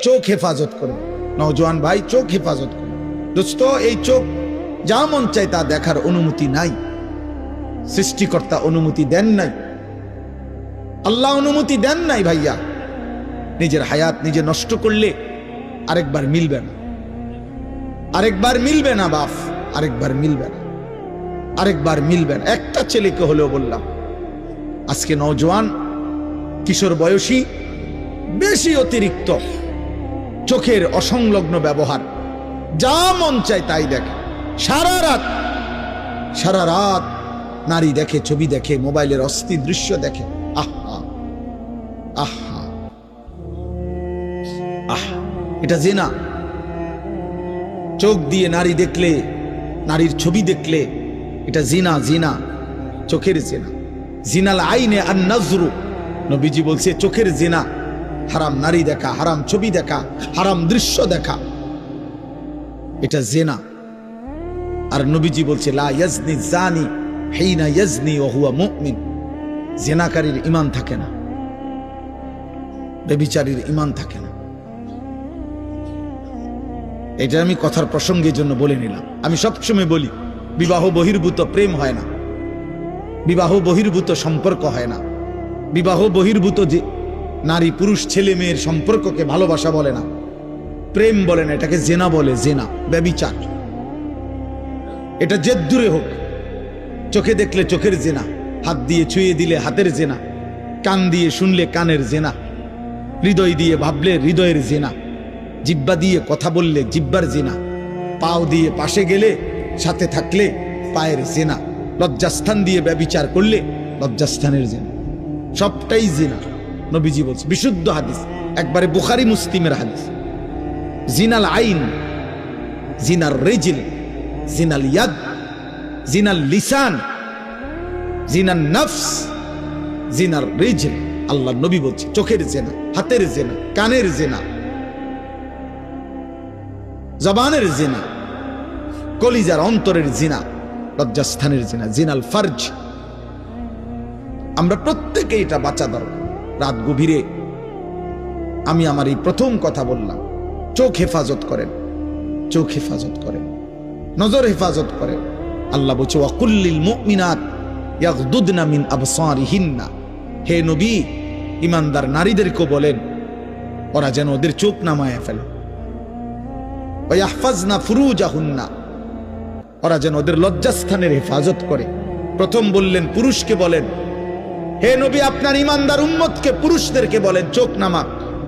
চোখ হেফাজত করুন নওজোয়ান ভাই, চোখ হেফাজত করুন। দোস্ত, এই চোখ যা মন চায় তা দেখার অনুমতি নাই। সৃষ্টিকর্তা অনুমতি দেন নাই, আল্লাহ অনুমতি দেন নাই। ভাইয়া, নিজের হায়াত নিজে নষ্ট করলে আরেকবার মিলবে না, আরেকবার মিলবে না বাপ, আরেকবার মিলবে না, আরেকবার মিলবে না। একটা ছেলেকে হলেও বললাম, আজকে নওজোয়ান কিশোর বয়সী বেশি অতিরিক্ত চোখের অসংলগ্ন ব্যবহার, যা মন চায় তাই দেখে। সারা রাত নারী দেখে, ছবি দেখে, মোবাইলের অস্থির দৃশ্য দেখে। আহা আহা আহা, এটা জিনা। চোখ দিয়ে নারী দেখলে, নারীর ছবি দেখলে এটা জিনা, জিনা, চোখের জিনা। জিনাল আইনে আর নজরু, নবীজি বলছে চোখের জিনা, হারাম নারী দেখা, হারাম ছবি দেখা, হারাম দৃশ্য দেখা, এটা জিনা। আর নবীজি বলছে লা ইয়াজনি জানি হিনা ইয়াজনি ওয়া হুয়া মুমিন, জিনাকারীর ঈমান থাকে না, ব্যভিচারীর ঈমান থাকে না। এটা আমি কথার প্রসঙ্গের জন্য বলে নিলাম। আমি সবসময় বলি, বিবাহ বহির্ভূত প্রেম হয় না, বিবাহ বহির্ভূত সম্পর্ক হয় না, বিবাহ বহির্ভূত যে নারী পুরুষ ছেলে মেয়ের সম্পর্ককে ভালোবাসা বলে না, প্রেম বলে না, এটাকে জেনা বলে, জেনা, ব্যভিচার। এটা যে দূরে হোক, চোখে দেখলে চোখের জেনা, হাত দিয়ে ছুঁয়ে দিলে হাতের জেনা, কান দিয়ে শুনলে কানের জেনা, হৃদয় দিয়ে ভাবলে হৃদয়ের জেনা, জিব্বা দিয়ে কথা বললে জিব্বার জেনা, পাও দিয়ে পাশে গেলে, সাথে থাকলে পায়ের জেনা, লজ্জাস্থান দিয়ে ব্যভিচার করলে লজ্জাস্থানের জেনা, সবটাই জেনা। নবীজি বলছে, বিশুদ্ধ হাদিস, একবারে বুখারী মুসলিমের হাদিস, জিনাল আইন, জিনার রিজল, জিনাল ইয়াদ, জিনাল লিসান, জিনাল নফস, জিনার রিজল। আল্লাহ নবী বলছে চোখের জেনা, হাতের জেনা, কানের জেনা, জবানের জেনা, কলিজার অন্তরের জিনা, লজ্জাস্থানের জিনা, জিনাল ফারজ। আমরা প্রত্যেকে এটা বাঁচা দরকার। রাত গভীরে আমি আমার এই প্রথম কথা বললাম, চোখ হেফাজত করেন, চোখ হেফাজত করেন, নজর হেফাজত করেন। আল্লাহ বলছে ওয়াকুল্লিল মুমিনাত ইয়াগদুদনা মিন আবসারিহিন্না, হে নবী ঈমানদার নারীদেরকে বলেন ওরা যেন ওদের চোখ নামায় ফেলে, ওয়াহফাজনা ফুরুজাহুন্না, ওরা যেন ওদের লজ্জাস্থানের হেফাজত করে। প্রথম বললেন পুরুষকে বলেন, হে নবী আপনার ঈমানদার উম্মতকে পুরুষদেরকে বলেন চোখ নামা।